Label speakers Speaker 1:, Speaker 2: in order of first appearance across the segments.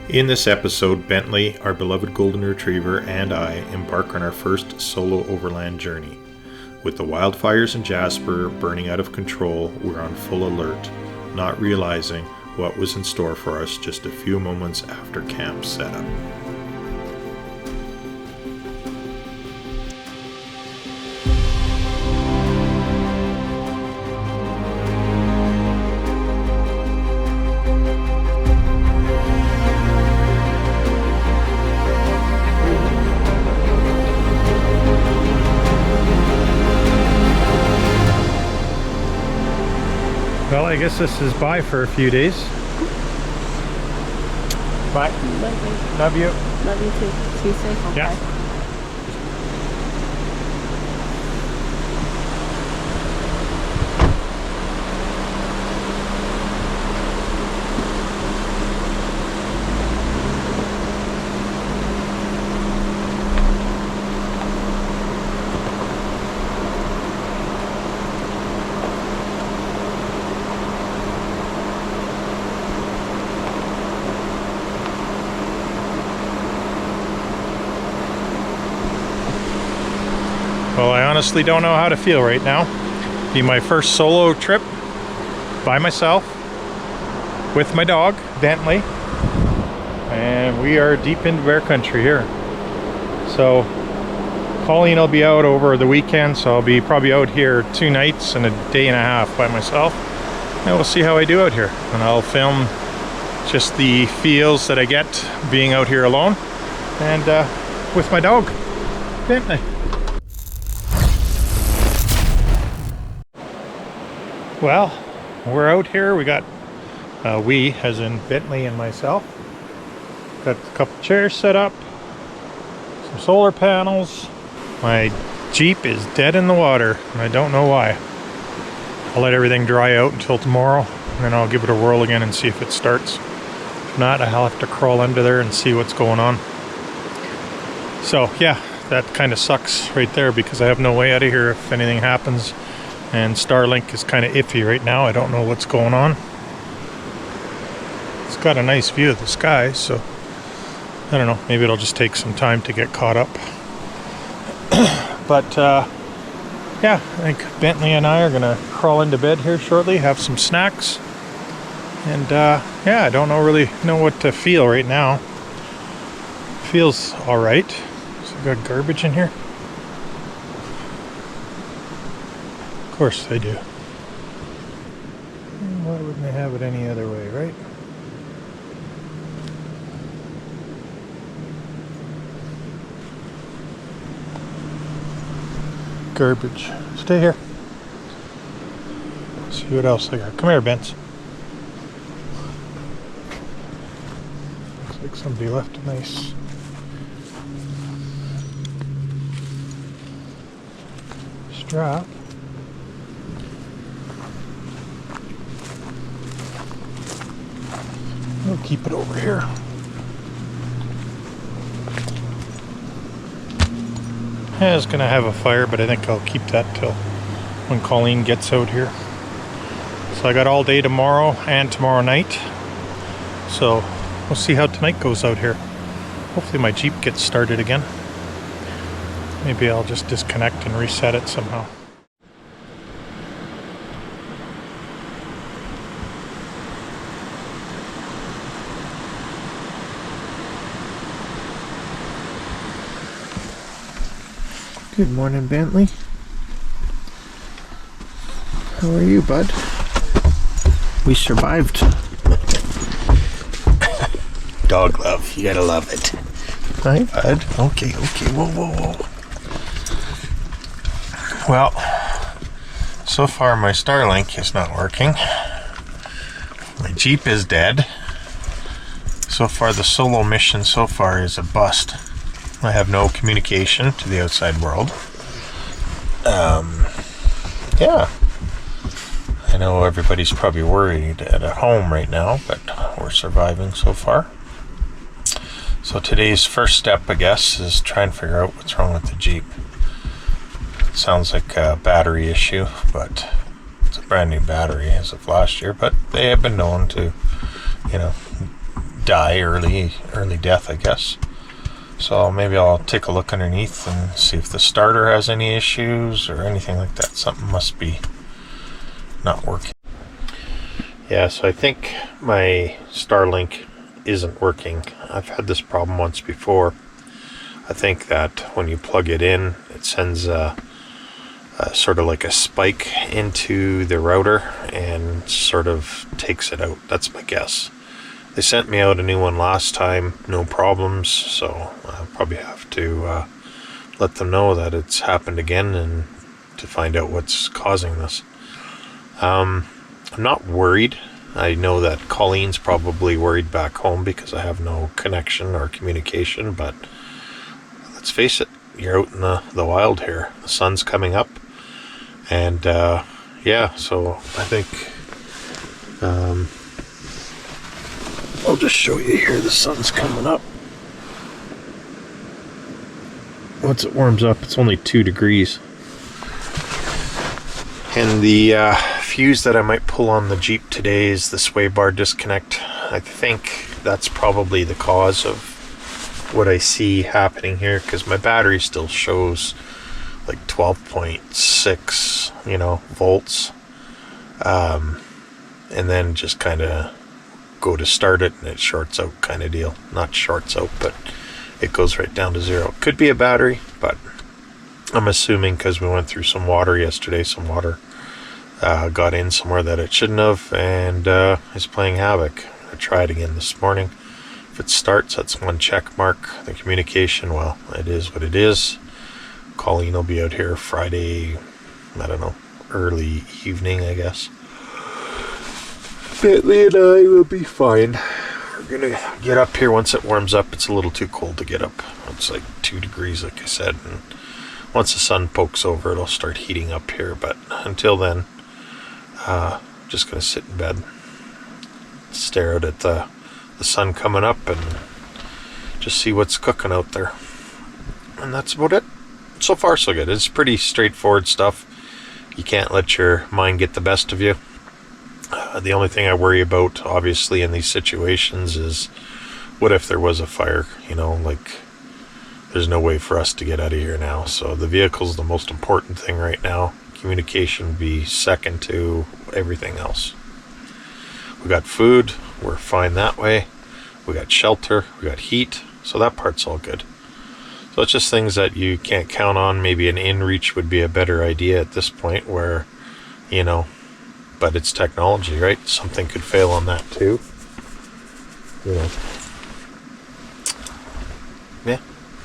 Speaker 1: In this episode, Bentley, our beloved golden retriever, and I embark on our first solo overland journey. With the wildfires in Jasper burning out of control, we're on full alert, not realizing what was in store for us just a few moments after camp setup.
Speaker 2: Well, I guess this is bye for a few days. Bye. Love you.
Speaker 3: Love you too. See you safe. Okay.
Speaker 2: Yeah. Well, I honestly don't know how to feel right now. Be my first solo trip by myself with my dog, Bentley. And we are deep into bear country here. So Colleen will be out over the weekend, so I'll be probably out here 2 nights and a day and a half by myself. And we'll see how I do out here. And I'll film just the feels that I get being out here alone and with my dog, Bentley. Well, we're out here. We got, we as in Bentley and myself, got a couple chairs set up, some solar panels. My Jeep is dead in the water, and I don't know why. I'll let everything dry out until tomorrow, and then I'll give it a whirl again and see if it starts. If not, I'll have to crawl under there and see what's going on. So yeah, that kind of sucks right there because I have no way out of here if anything happens. And Starlink is kind of iffy right now. I don't know what's going on. It's got a nice view of the sky, so I don't know. Maybe it'll just take some time to get caught up. But yeah, I think Bentley and I are gonna crawl into bed here shortly, have some snacks, and yeah, I don't really know what to feel right now. Feels all right. So we got garbage in here. Of course they do. Why wouldn't they have it any other way, right? Garbage. Stay here. See what else I got. Come here, Benz. Looks like somebody left a nice strap. We'll keep it over here. I was gonna have a fire, but I think I'll keep that till when Colleen gets out here. So I got all day tomorrow and tomorrow night. So we'll see how tonight goes out here. Hopefully my Jeep gets started again. Maybe I'll just disconnect and reset it somehow. Good morning, Bentley. How are you, bud?
Speaker 4: We survived. Dog love, you gotta love it.
Speaker 2: Hi, bud.
Speaker 4: Okay, whoa.
Speaker 1: Well, so far my Starlink is not working. My Jeep is dead. So far the solo mission so far is a bust. I have no communication to the outside world. Yeah. I know everybody's probably worried at home right now, but we're surviving so far. So today's first step, I guess, is try and figure out what's wrong with the Jeep. It sounds like a battery issue, but it's a brand new battery as of last year, but they have been known to, die early death, I guess. So maybe I'll take a look underneath and see if the starter has any issues or anything like that. Something must be not working. Yeah, so I think my Starlink isn't working. I've had this problem once before. I think that when you plug it in, it sends sort of like a spike into the router and sort of takes it out. That's my guess. They sent me out a new one last time, no problems, so I'll probably have to let them know that it's happened again and to find out what's causing this. I'm not worried. I know that Colleen's probably worried back home because I have no connection or communication, but let's face it, you're out in the wild here. The sun's coming up, and yeah, so I think I'll just show you here. The sun's coming up. Once it warms up, it's only 2 degrees. And the fuse that I might pull on the Jeep today is the sway bar disconnect. I think that's probably the cause of what I see happening here, because my battery still shows like 12.6, volts. And then just kind of go to start it and it shorts out kind of deal. Not shorts out, but it goes right down to 0. Could be a battery, but I'm assuming because we went through some water yesterday, some water got in somewhere that it shouldn't have, and is playing havoc. I tried again this morning. If it starts, that's one check mark. The communication, well, it is what it is. Colleen will be out here Friday, I don't know, early evening, I guess. Bentley and I will be fine. We're gonna get up here once it warms up. It's a little too cold to get up. It's like 2 degrees, like I said, and once the sun pokes over, it'll start heating up here. But until then, just gonna sit in bed, stare out at the sun coming up, and just see what's cooking out there. And that's about it. So far, so good. It's pretty straightforward stuff. You can't let your mind get the best of you. The only thing I worry about, obviously, in these situations is what if there was a fire? Like, there's no way for us to get out of here now. So the vehicle's the most important thing right now. Communication would be second to everything else. We got food. We're fine that way. We got shelter. We got heat. So that part's all good. So it's just things that you can't count on. Maybe an inReach would be a better idea at this point where, but it's technology, right? Something could fail on that too. Yeah,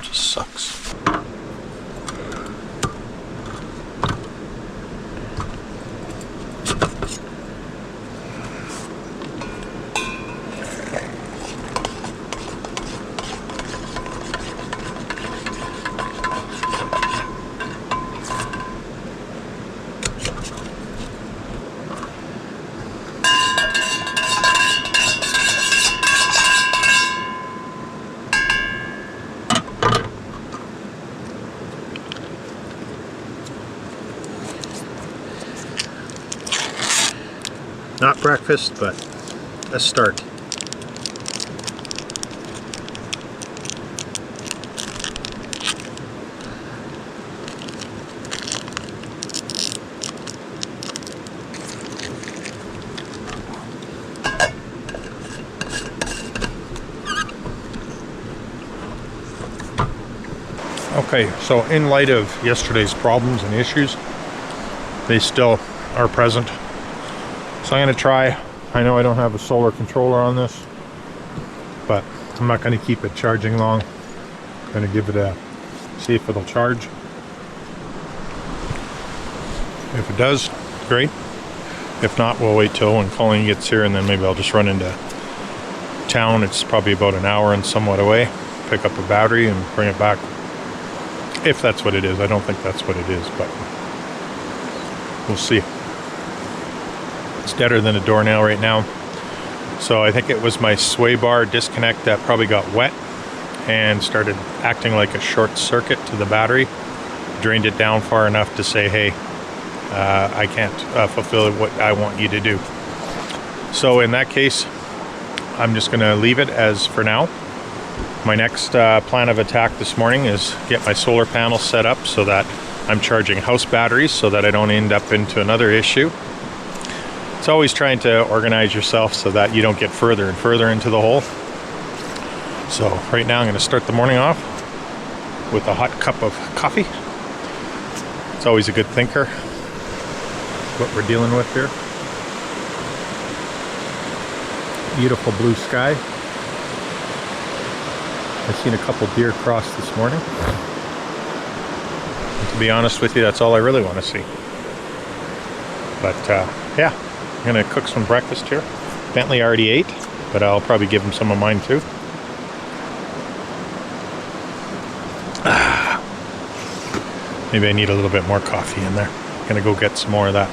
Speaker 1: just sucks. Not breakfast, but a start.
Speaker 2: Okay, so in light of yesterday's problems and issues, they still are present. So I'm going to try. I know I don't have a solar controller on this, but I'm not going to keep it charging long. I'm going to give it a, see if it'll charge. If it does, great. If not, we'll wait till when Colleen gets here, and then maybe I'll just run into town. It's probably about an hour and somewhat away. Pick up a battery and bring it back. If that's what it is. I don't think that's what it is, but we'll see. It's deader than a doornail right now. So I think it was my sway bar disconnect that probably got wet and started acting like a short circuit to the battery. Drained it down far enough to say, hey, I can't fulfill what I want you to do. So in that case, I'm just gonna leave it as for now. My next plan of attack this morning is get my solar panels set up so that I'm charging house batteries so that I don't end up into another issue. It's always trying to organize yourself so that you don't get further and further into the hole. So right now I'm going to start the morning off with a hot cup of coffee. It's always a good thinker, what we're dealing with here. Beautiful blue sky. I've seen a couple deer cross this morning. And to be honest with you, that's all I really want to see. But yeah, I'm going to cook some breakfast here. Bentley already ate, but I'll probably give him some of mine too. Maybe I need a little bit more coffee in there. I'm gonna go get some more of that.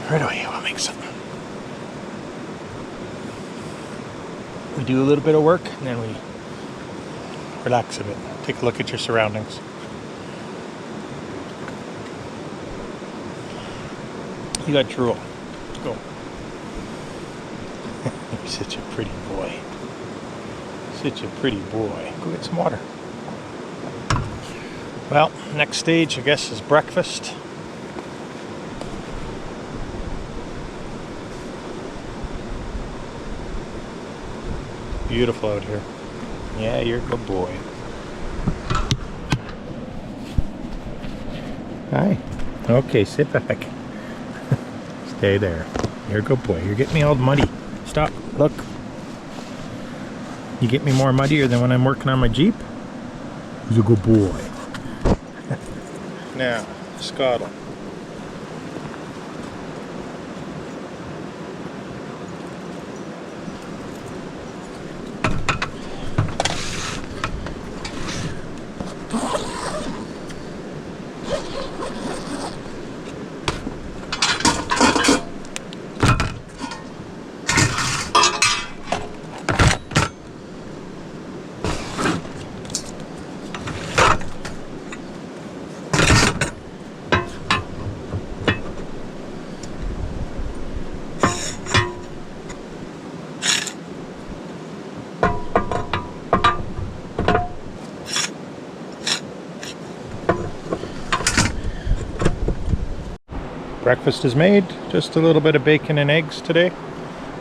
Speaker 2: Right away, we'll make something. We do a little bit of work and then we relax a bit. Take a look at your surroundings. You got drool. Go. You're such a pretty boy. Such a pretty boy. Go get some water. Well, next stage, I guess, is breakfast. Beautiful out here. Yeah, you're a good boy. Hi. Okay, sit back. Stay there. You're a good boy. You're getting me all muddy. Stop. Look. You get me more muddier than when I'm working on my Jeep? He's a good boy. Now, Scottle. Breakfast is made, just a little bit of bacon and eggs today.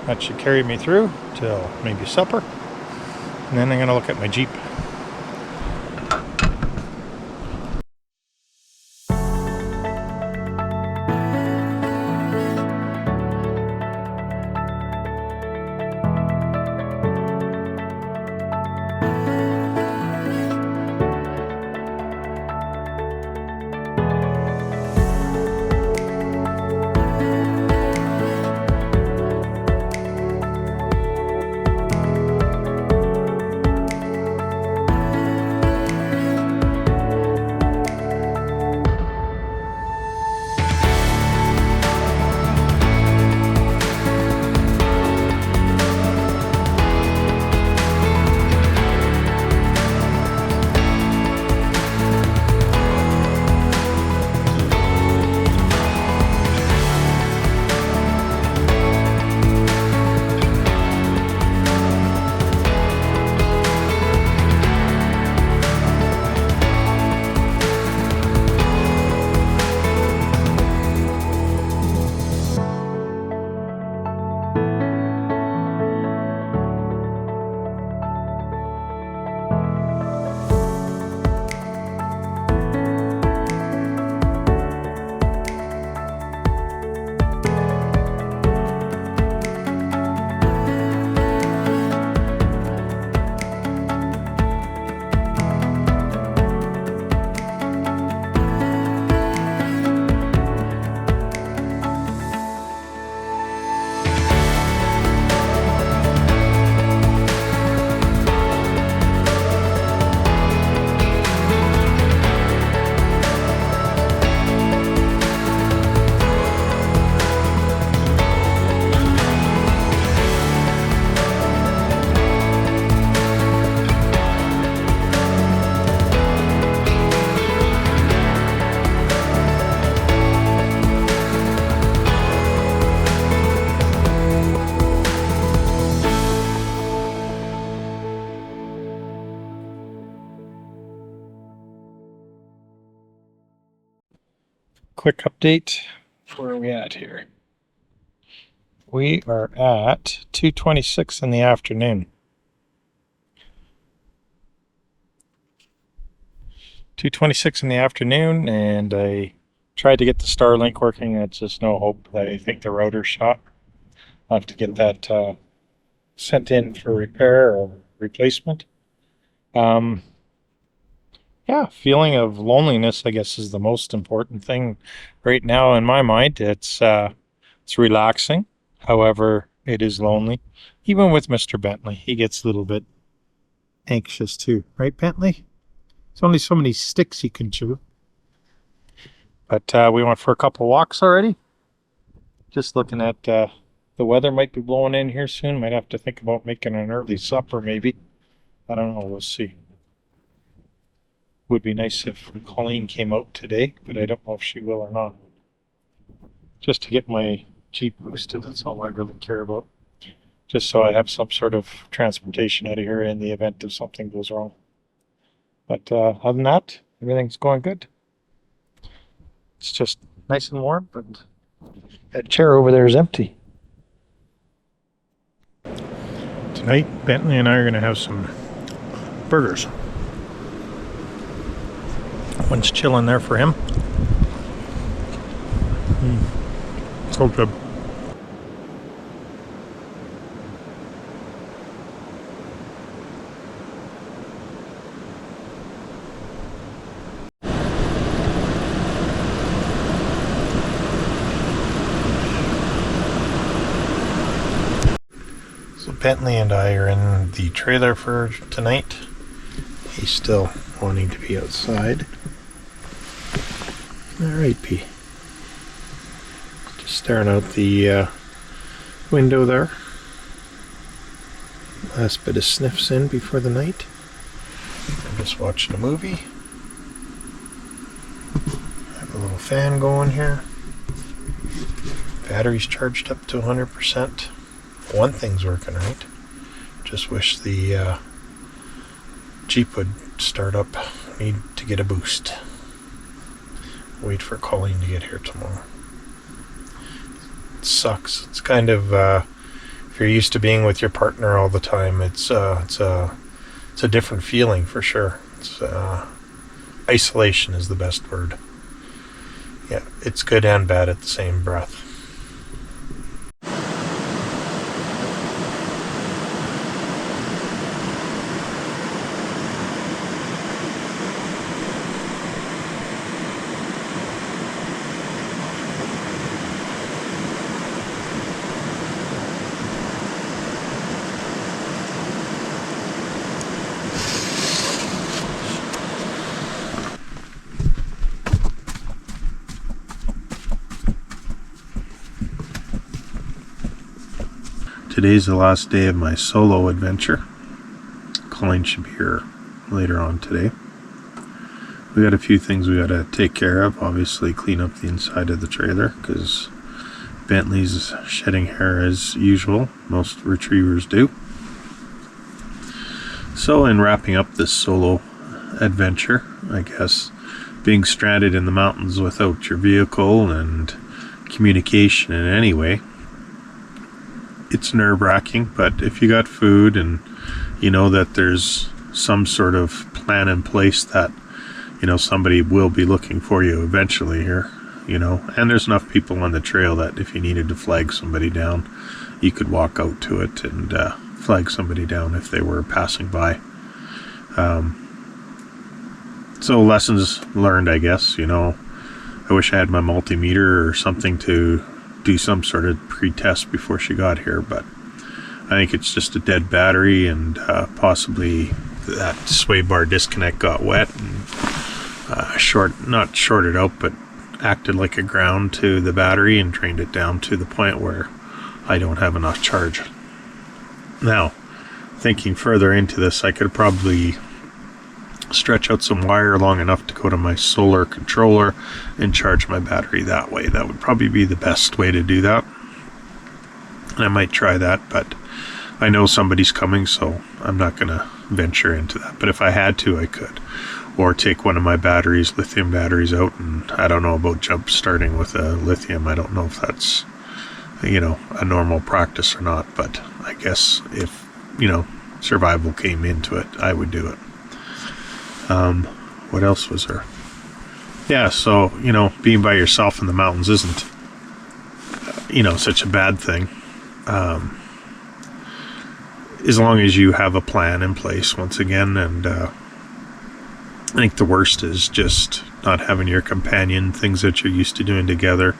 Speaker 2: That should carry me through till maybe supper. And then I'm gonna look at my Jeep. quick update. Where are we at here? We are at 2:26 in the afternoon. 2:26 in the afternoon, and I tried to get the Starlink working. It's just no hope. I think the router's shot. I'll have to get that sent in for repair or replacement. Yeah, feeling of loneliness, I guess, is the most important thing right now in my mind. It's relaxing. However, it is lonely. Even with Mr. Bentley, he gets a little bit anxious too, right, Bentley? There's only so many sticks he can chew. But we went for a couple walks already. Just looking at the weather might be blowing in here soon. Might have to think about making an early supper maybe. I don't know. We'll see. Would be nice if Colleen came out today, but I don't know if she will or not. Just to get my Jeep boosted, that's all I really care about. Just so I have some sort of transportation out of here in the event if something goes wrong. But other than that, everything's going good. It's just nice and warm, but that chair over there is empty. Tonight, Bentley and I are going to have some burgers. One's chilling there for him. So good.
Speaker 1: So Bentley and I are in the trailer for tonight. He's still wanting to be outside. Alright, P. Just staring out the window there. Last bit of sniffs in before the night. I'm just watching a movie. Have a little fan going here. Battery's charged up to 100%. One thing's working right. Just wish the Jeep would start up. Need to get a boost. Wait for Colleen to get here tomorrow. It sucks. It's kind of if you're used to being with your partner all the time, it's a different feeling for sure. It's isolation is the best word. Yeah, it's good and bad at the same breath. Today's the last day of my solo adventure. Colleen should be here later on today. We got a few things we got to take care of. Obviously clean up the inside of the trailer because Bentley's shedding hair as usual. Most retrievers do. So in wrapping up this solo adventure, I guess, being stranded in the mountains without your vehicle and communication in any way, it's nerve-wracking, but if you got food and you know that there's some sort of plan in place that, you know, somebody will be looking for you eventually here, you know, and there's enough people on the trail that if you needed to flag somebody down, you could walk out to it and flag somebody down if they were passing by. So lessons learned, I guess, you know. I wish I had my multimeter or something to do some sort of pre-test before she got here, but I think it's just a dead battery and possibly that sway bar disconnect got wet and not shorted out, but acted like a ground to the battery and drained it down to the point where I don't have enough charge. Now, thinking further into this, I could probably stretch out some wire long enough to go to my solar controller and charge my battery that way. That would probably be the best way to do that. And I might try that, but I know somebody's coming, so I'm not going to venture into that. But if I had to, I could. or take one of my batteries, lithium batteries out, and I don't know about jump starting with a lithium. I don't know if that's, you know, a normal practice or not, but I guess if, you know, survival came into it, I would do it. What else was there? Yeah, so, you know, being by yourself in the mountains isn't, you know, such a bad thing. As long as you have a plan in place, once again, and I think the worst is just not having your companion. Things that you're used to doing together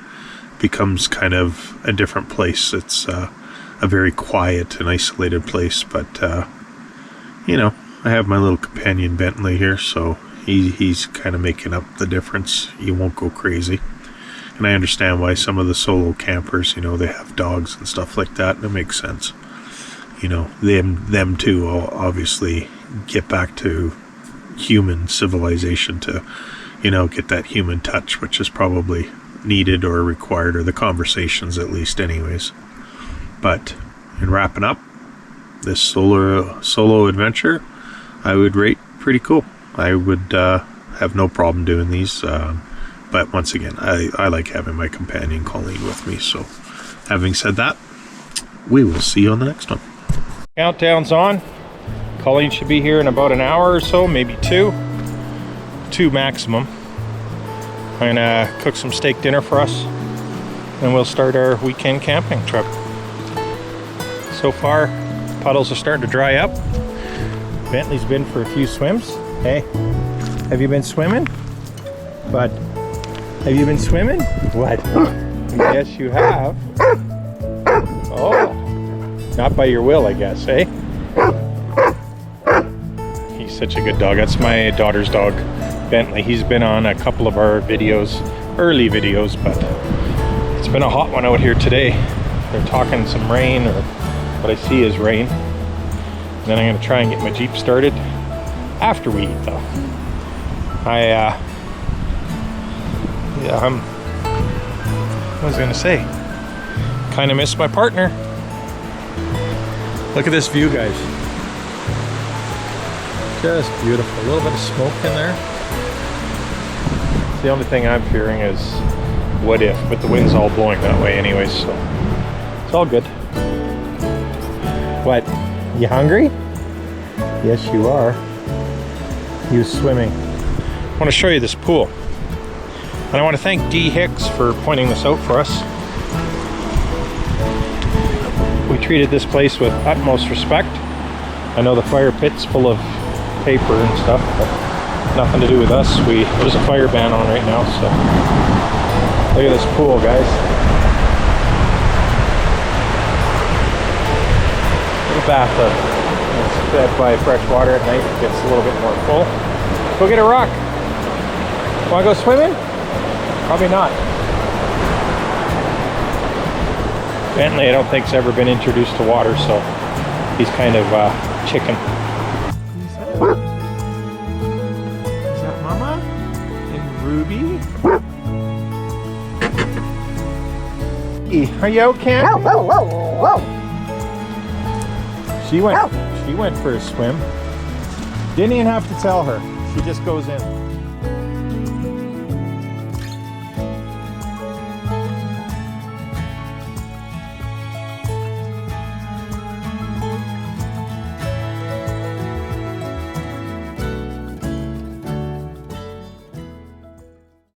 Speaker 1: becomes kind of a different place. It's a very quiet and isolated place, but you know, I have my little companion Bentley here, so he's kind of making up the difference. He won't go crazy, and I understand why some of the solo campers, you know, they have dogs and stuff like that, and it makes sense. You know, them too will obviously get back to human civilization to, you know, get that human touch, which is probably needed or required, or the conversations at least anyways. But in wrapping up this solo adventure, I would rate pretty cool. I would have no problem doing these, but once again, I like having my companion Colleen with me. So having said that, we will see you on the next one.
Speaker 2: Countdown's on. Colleen should be here in about an hour or so, maybe two maximum. I'm gonna cook some steak dinner for us, and we'll start our weekend camping trip. So far, puddles are starting to dry up. Bentley's been for a few swims. Hey, have you been swimming? Bud, have you been swimming? What? Yes, you have. Oh, not by your will, I guess, eh? He's such a good dog. That's my daughter's dog, Bentley. He's been on a couple of our videos, early videos, but it's been a hot one out here today. They're talking some rain, or what I see is rain. And then I'm gonna try and get my Jeep started after we eat, though. What was I gonna say? Kind of miss my partner. Look at this view, guys. Just beautiful. A little bit of smoke in there. The only thing I'm fearing is what if, but the wind's all blowing that way anyways, so it's all good. What? You hungry? Yes, you are. You swimming. I want to show you this pool. And I want to thank D. Hicks for pointing this out for us. We treated this place with utmost respect. I know the fire pit's full of paper and stuff, but nothing to do with us. There's a fire ban on right now, so look at this pool, guys. Little bathtub. It's fed by fresh water at night. It gets a little bit more full. Go get a rock. Want to go swimming? Probably not. Bentley, I don't think, has ever been introduced to water, so he's kind of chicken. Is that Mama and Ruby? Are you out, Cam? She went for a swim. Didn't even have to tell her. She just goes in.